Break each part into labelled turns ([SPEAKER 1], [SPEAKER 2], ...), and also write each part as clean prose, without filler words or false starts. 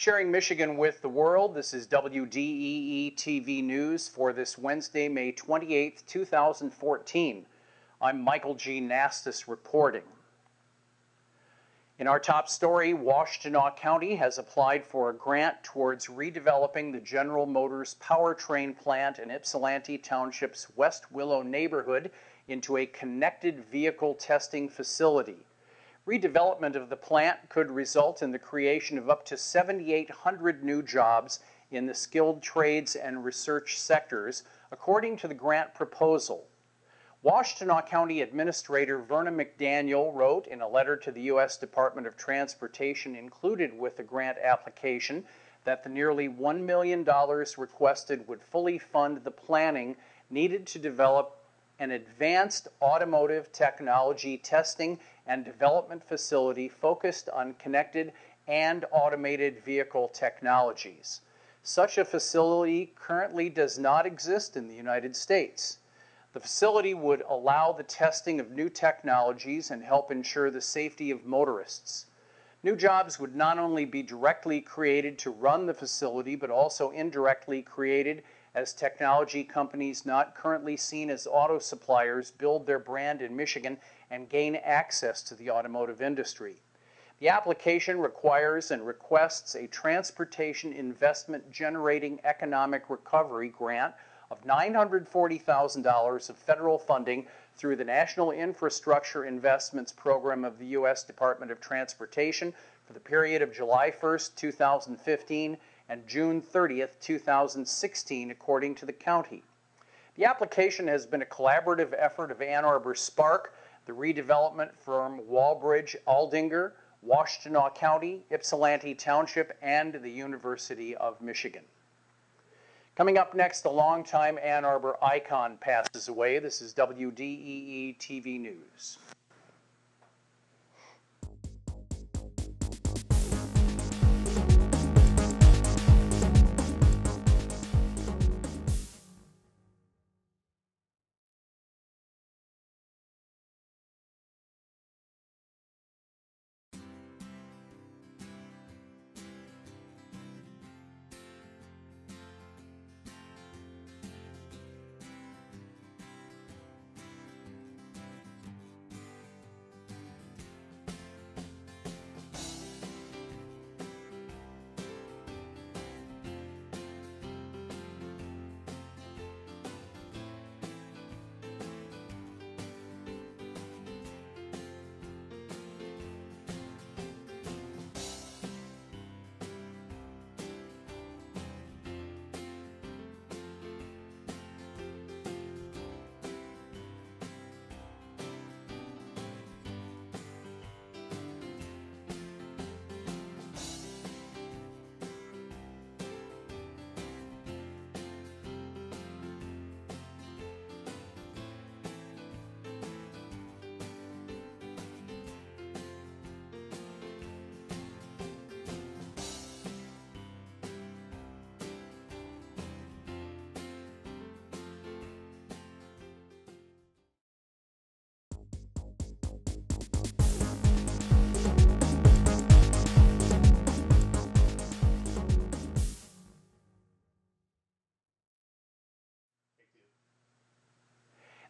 [SPEAKER 1] Sharing Michigan with the world, this is WDEE TV News for this Wednesday, May 28, 2014. I'm Michael G. Nastros reporting. In our top story, Washtenaw County has applied for a grant towards redeveloping the General Motors powertrain plant in Ypsilanti Township's West Willow neighborhood into a connected vehicle testing facility. Redevelopment of the plant could result in the creation of up to 7,800 new jobs in the skilled trades and research sectors, according to the grant proposal. Washtenaw County Administrator Verna McDaniel wrote in a letter to the U.S. Department of Transportation included with the grant application that the nearly $1 million requested would fully fund the planning needed to develop an advanced automotive technology testing and development facility focused on connected and automated vehicle technologies. Such a facility currently does not exist in the United States. The facility would allow the testing of new technologies and help ensure the safety of motorists. New jobs would not only be directly created to run the facility, but also indirectly created as technology companies not currently seen as auto suppliers build their brand in Michigan and gain access to the automotive industry. The application requires and requests a Transportation Investment Generating Economic Recovery grant of $940,000 of federal funding through the National Infrastructure Investments Program of the U.S. Department of Transportation for the period of July 1st, 2015 and June 30th, 2016, according to the county. The application has been a collaborative effort of Ann Arbor Spark, the redevelopment firm Walbridge Aldinger, Washtenaw County, Ypsilanti Township, and the University of Michigan. Coming up next, a longtime Ann Arbor icon passes away. This is WDEE TV News.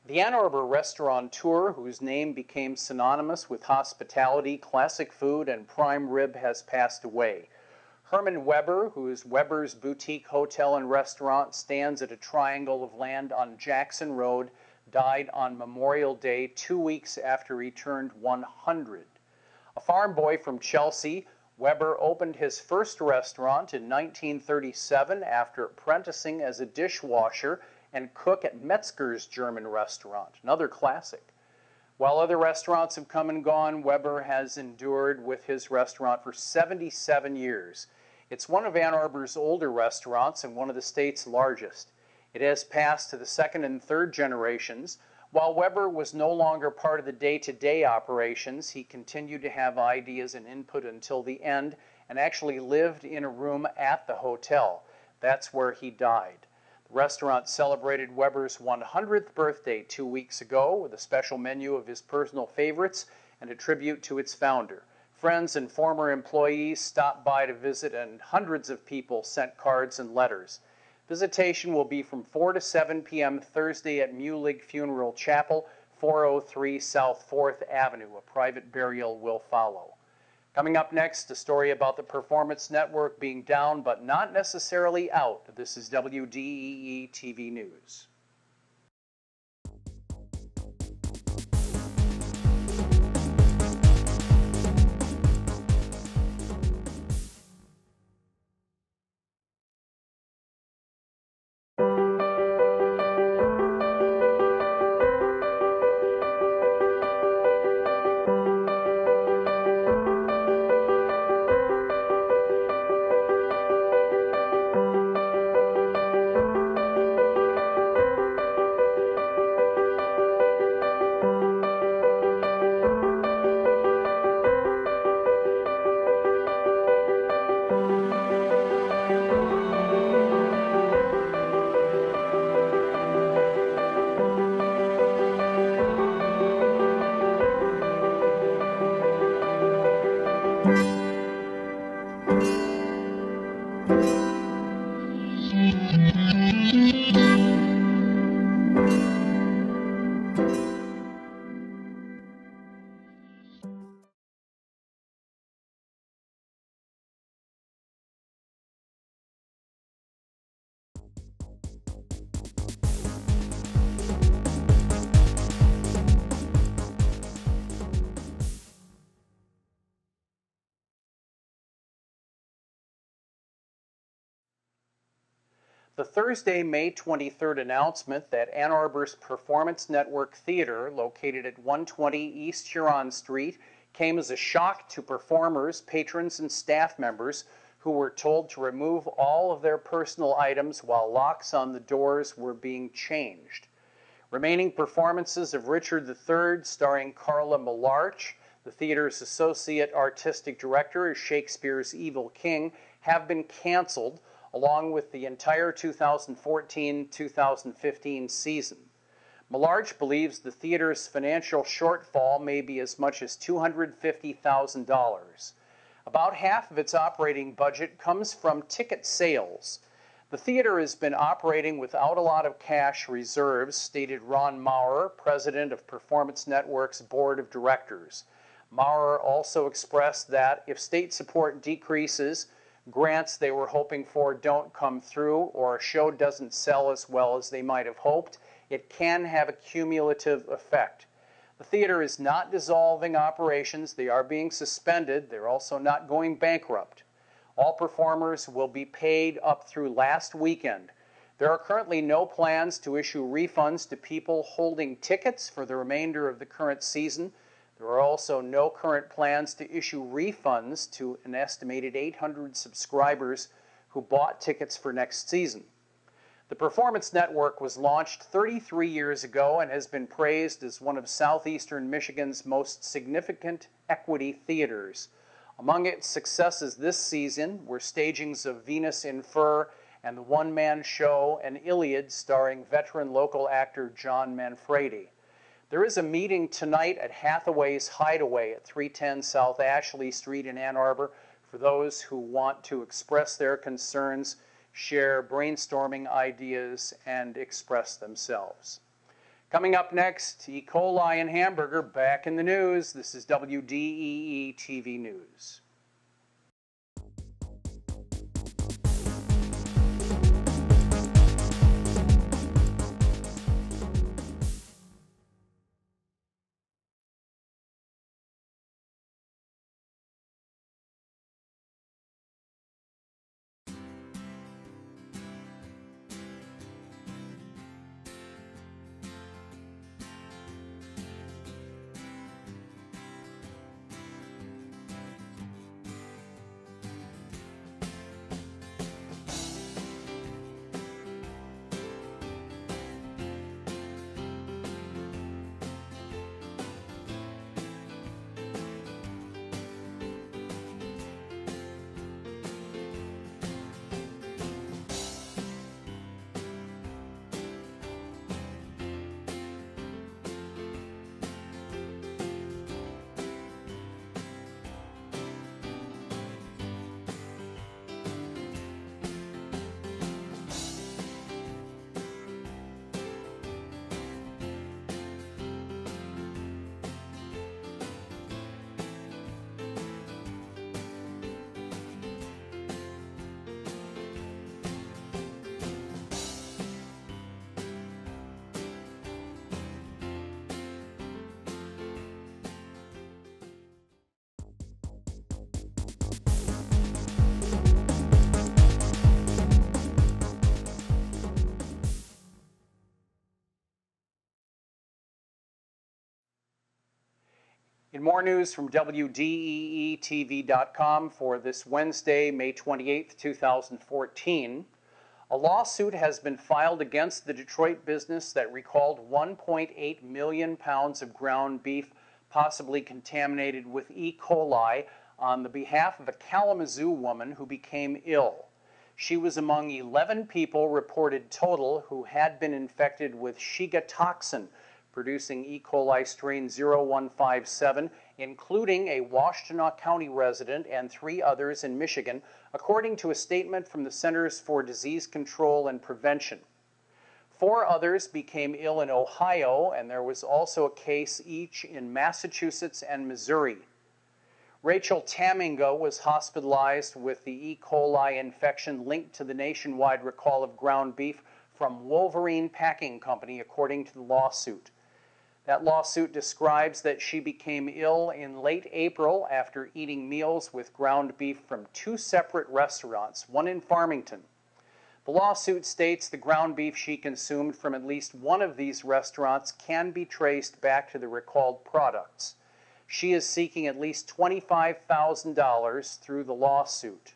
[SPEAKER 1] The Ann Arbor restaurateur, whose name became synonymous with hospitality, classic food, and prime rib, has passed away. Herman Weber, whose Weber's Boutique Hotel and Restaurant stands at a triangle of land on Jackson Road, died on Memorial Day 2 weeks after he turned 100. A farm boy from Chelsea, Weber opened his first restaurant in 1937 after apprenticing as a dishwasher and cook at Metzger's German restaurant, another classic. While other restaurants have come and gone, Weber has endured with his restaurant for 77 years. It's one of Ann Arbor's older restaurants and one of the state's largest. It has passed to the second and third generations. While Weber was no longer part of the day-to-day operations, he continued to have ideas and input until the end and actually lived in a room at the hotel. That's where he died. The restaurant celebrated Weber's 100th birthday 2 weeks ago with a special menu of his personal favorites and a tribute to its founder. Friends and former employees stopped by to visit, and hundreds of people sent cards and letters. Visitation will be from 4 to 7 p.m. Thursday at Mulig Funeral Chapel, 403 South 4th Avenue. A private burial will follow. Coming up next, a story about the Performance Network being down but not necessarily out. This is WDEE TV News. The Thursday, May 23rd announcement that Ann Arbor's Performance Network Theater, located at 120 East Huron Street, came as a shock to performers, patrons, and staff members who were told to remove all of their personal items while locks on the doors were being changed. Remaining performances of Richard III, starring Carla Millarch, the theater's associate artistic director as Shakespeare's Evil King, have been canceled, along with the entire 2014-2015 season. Millarch believes the theater's financial shortfall may be as much as $250,000. About half of its operating budget comes from ticket sales. The theater has been operating without a lot of cash reserves, stated Ron Maurer, president of Performance Network's board of directors. Maurer also expressed that if state support decreases, grants they were hoping for don't come through, or a show doesn't sell as well as they might have hoped, it can have a cumulative effect. The theater is not dissolving operations. They are being suspended. They're also not going bankrupt. All performers will be paid up through last weekend. There are currently no plans to issue refunds to people holding tickets for the remainder of the current season. There are also no current plans to issue refunds to an estimated 800 subscribers who bought tickets for next season. The Performance Network was launched 33 years ago and has been praised as one of southeastern Michigan's most significant equity theaters. Among its successes this season were stagings of Venus in Fur and the one-man show An Iliad starring veteran local actor John Manfredi. There is a meeting tonight at Hathaway's Hideaway at 310 South Ashley Street in Ann Arbor for those who want to express their concerns, share brainstorming ideas, and express themselves. Coming up next, E. coli and hamburger back in the news. This is WDEE TV News. In more news from WDEE TV.com for this Wednesday, May 28, 2014, a lawsuit has been filed against the Detroit business that recalled 1.8 million pounds of ground beef possibly contaminated with E. coli on the behalf of a Kalamazoo woman who became ill. She was among 11 people reported total who had been infected with Shiga toxin, producing E. coli strain 0157, including a Washtenaw County resident and 3 others in Michigan, according to a statement from the Centers for Disease Control and Prevention. 4 others became ill in Ohio, and there was also a case each in Massachusetts and Missouri. Rachel Taminga was hospitalized with the E. coli infection linked to the nationwide recall of ground beef from Wolverine Packing Company, according to the lawsuit. That lawsuit describes that she became ill in late April after eating meals with ground beef from 2 separate restaurants, one in Farmington. The lawsuit states the ground beef she consumed from at least one of these restaurants can be traced back to the recalled products. She is seeking at least $25,000 through the lawsuit.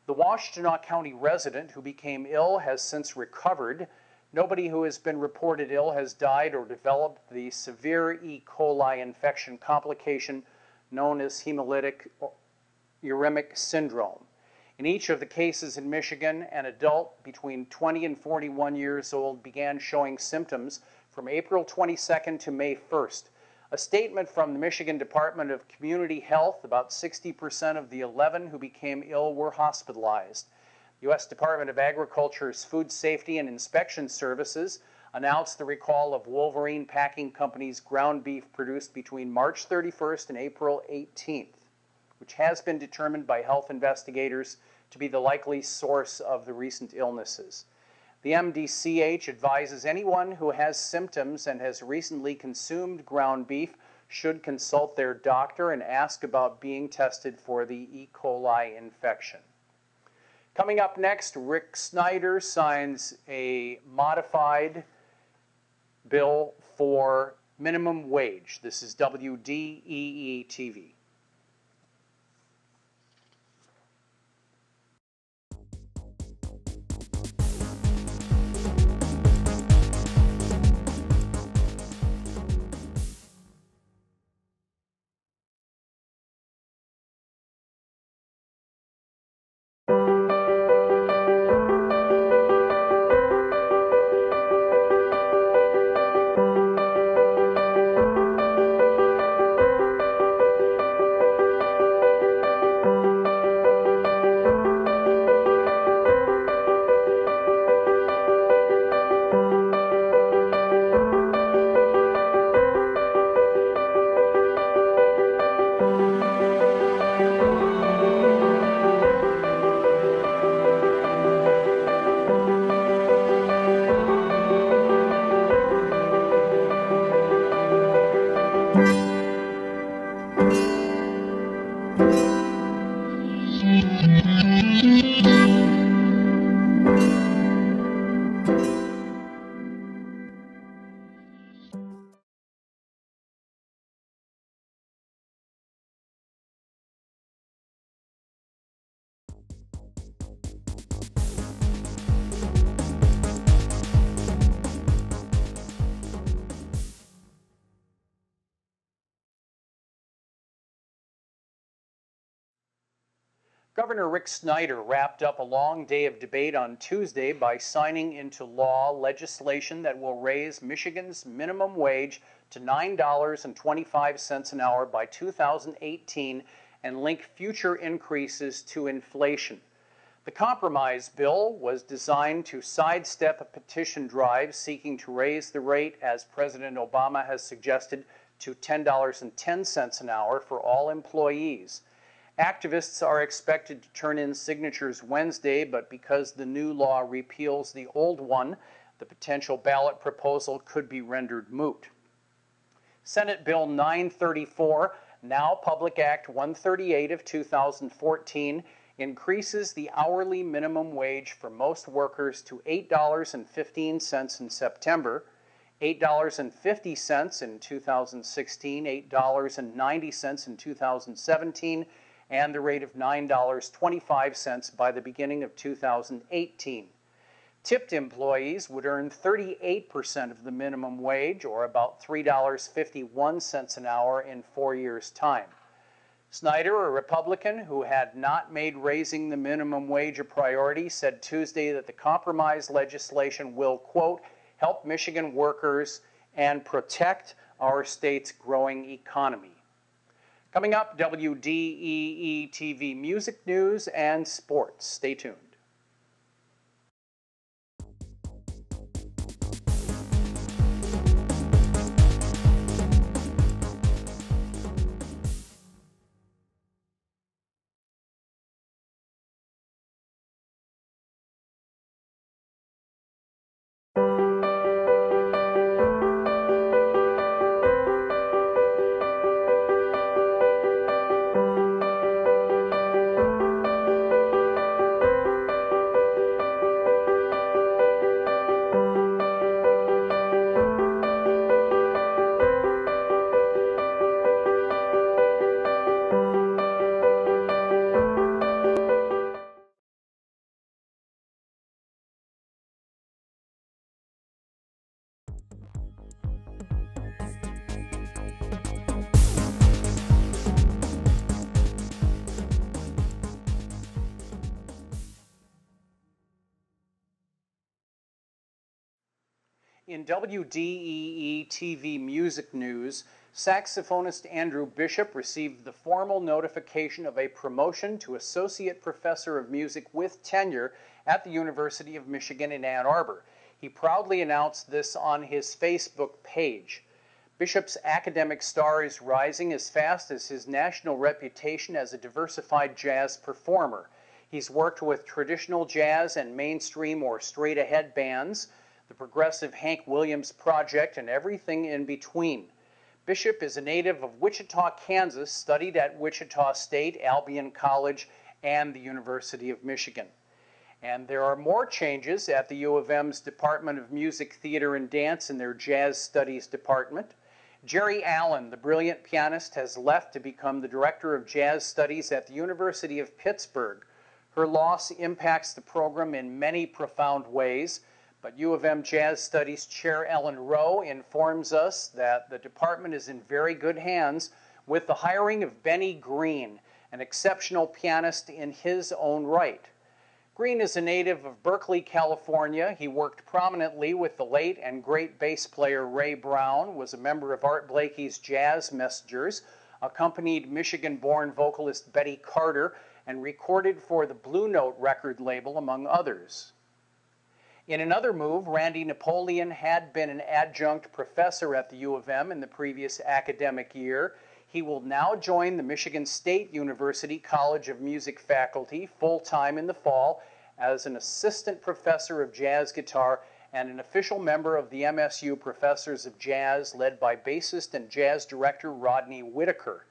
[SPEAKER 1] The Washtenaw County resident who became ill has since recovered. Nobody who has been reported ill has died or developed the severe E. coli infection complication known as hemolytic uremic syndrome. In each of the cases in Michigan, an adult between 20 and 41 years old began showing symptoms from April 22nd to May 1st. A statement from the Michigan Department of Community Health, about 60% of the 11 who became ill were hospitalized. The U.S. Department of Agriculture's Food Safety and Inspection Services announced the recall of Wolverine Packing Company's ground beef produced between March 31st and April 18th, which has been determined by health investigators to be the likely source of the recent illnesses. The MDCH advises anyone who has symptoms and has recently consumed ground beef should consult their doctor and ask about being tested for the E. coli infection. Coming up next, Rick Snyder signs a modified bill for minimum wage. This is WDEE TV. Governor Rick Snyder wrapped up a long day of debate on Tuesday by signing into law legislation that will raise Michigan's minimum wage to $9.25 an hour by 2018 and link future increases to inflation. The compromise bill was designed to sidestep a petition drive seeking to raise the rate, as President Obama has suggested, to $10.10 an hour for all employees. Activists are expected to turn in signatures Wednesday, but because the new law repeals the old one, the potential ballot proposal could be rendered moot. Senate Bill 934, now Public Act 138 of 2014, increases the hourly minimum wage for most workers to $8.15 in September, $8.50 in 2016, $8.90 in 2017, and the rate of $9.25 by the beginning of 2018. Tipped employees would earn 38% of the minimum wage, or about $3.51 an hour in 4 years' time. Snyder, a Republican who had not made raising the minimum wage a priority, said Tuesday that the compromise legislation will, quote, help Michigan workers and protect our state's growing economy. Coming up, WDEE TV music news and sports. Stay tuned. In WDEE TV music news, saxophonist Andrew Bishop received the formal notification of a promotion to Associate Professor of Music with tenure at the University of Michigan in Ann Arbor. He proudly announced this on his Facebook page. Bishop's academic star is rising as fast as his national reputation as a diversified jazz performer. He's worked with traditional jazz and mainstream or straight-ahead bands, the progressive Hank Williams Project, and everything in between. Bishop is a native of Wichita, Kansas, studied at Wichita State, Albion College, and the University of Michigan. And there are more changes at the U of M's Department of Music, Theater, and Dance in their Jazz Studies Department. Jerry Allen, the brilliant pianist, has left to become the Director of Jazz Studies at the University of Pittsburgh. Her loss impacts the program in many profound ways, but U of M Jazz Studies Chair Ellen Rowe informs us that the department is in very good hands with the hiring of Benny Green, an exceptional pianist in his own right. Green is a native of Berkeley, California. He worked prominently with the late and great bass player Ray Brown, was a member of Art Blakey's Jazz Messengers, accompanied Michigan-born vocalist Betty Carter, and recorded for the Blue Note record label, among others. In another move, Randy Napoleon had been an adjunct professor at the U of M in the previous academic year. He will now join the Michigan State University College of Music faculty full-time in the fall as an assistant professor of jazz guitar and an official member of the MSU Professors of Jazz, led by bassist and jazz director Rodney Whitaker.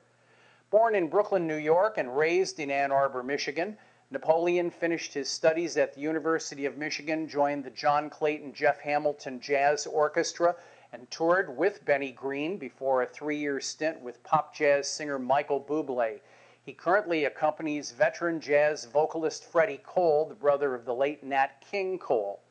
[SPEAKER 1] Born in Brooklyn, New York, and raised in Ann Arbor, Michigan, Napoleon finished his studies at the University of Michigan, joined the John Clayton Jeff Hamilton Jazz Orchestra, and toured with Benny Green before a 3-year stint with pop jazz singer Michael Bublé. He currently accompanies veteran jazz vocalist Freddie Cole, the brother of the late Nat King Cole.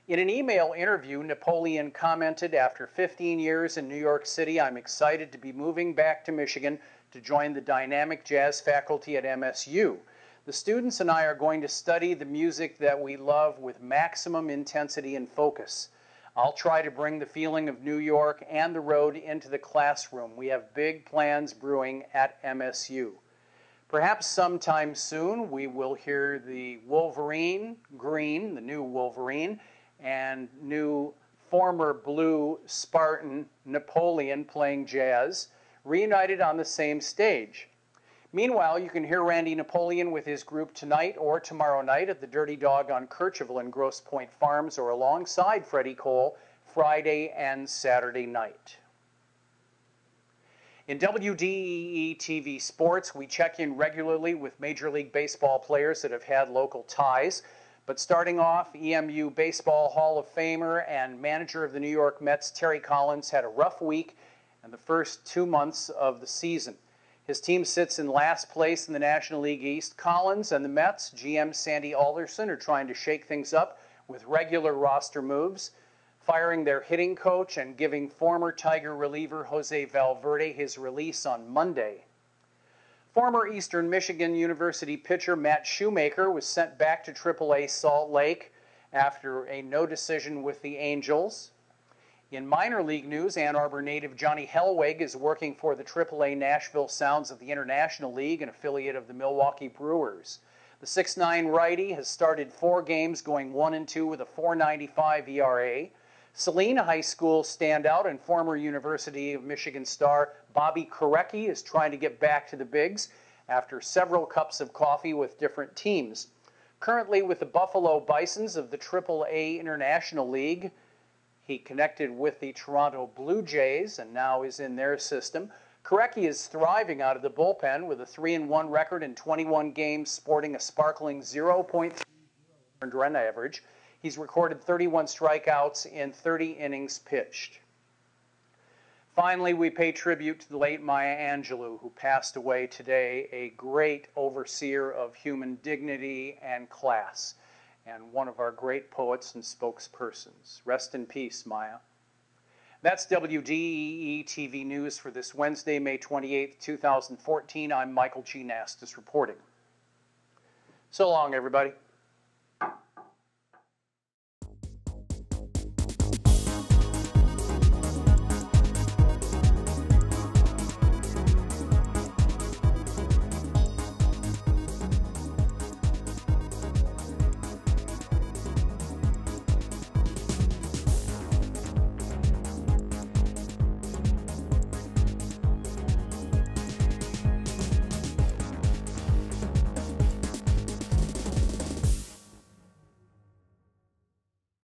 [SPEAKER 1] In an email interview, Napoleon commented, "After 15 years in New York City, I'm excited to be moving back to Michigan to join the dynamic jazz faculty at MSU. The students and I are going to study the music that we love with maximum intensity and focus. I'll try to bring the feeling of New York and the road into the classroom. We have big plans brewing at MSU." Perhaps sometime soon we will hear the Wolverine, Green, the new Wolverine, and new former Blue Spartan Napoleon playing jazz, reunited on the same stage. Meanwhile, you can hear Randy Napoleon with his group tonight or tomorrow night at the Dirty Dog on Kercheval and Grosse Pointe Farms, or alongside Freddie Cole Friday and Saturday night. In WDEE TV Sports, we check in regularly with Major League Baseball players that have had local ties. But starting off, EMU Baseball Hall of Famer and manager of the New York Mets, Terry Collins, had a rough week and the first 2 months of the season. His team sits in last place in the National League East. Collins and the Mets, GM Sandy Alderson, are trying to shake things up with regular roster moves, firing their hitting coach and giving former Tiger reliever Jose Valverde his release on Monday. Former Eastern Michigan University pitcher Matt Shoemaker was sent back to AAA Salt Lake after a no decision with the Angels. In minor league news, Ann Arbor native Johnny Hellweg is working for the AAA Nashville Sounds of the International League, an affiliate of the Milwaukee Brewers. The 6'9" righty has started 4 games, going 1-2 with a .495 ERA. Salina High School standout and former University of Michigan star Bobby Korecki is trying to get back to the bigs after several cups of coffee with different teams. Currently with the Buffalo Bisons of the AAA International League, he connected with the Toronto Blue Jays and now is in their system. Korecki is thriving out of the bullpen with a 3-1 record in 21 games, sporting a sparkling 0.3 earned run average. He's recorded 31 strikeouts in 30 innings pitched. Finally, we pay tribute to the late Maya Angelou, who passed away today, a great overseer of human dignity and class, and one of our great poets and spokespersons. Rest in peace, Maya. That's WDEE TV News for this Wednesday, May 28, 2014. I'm Michael G. Nastros reporting. So long, everybody.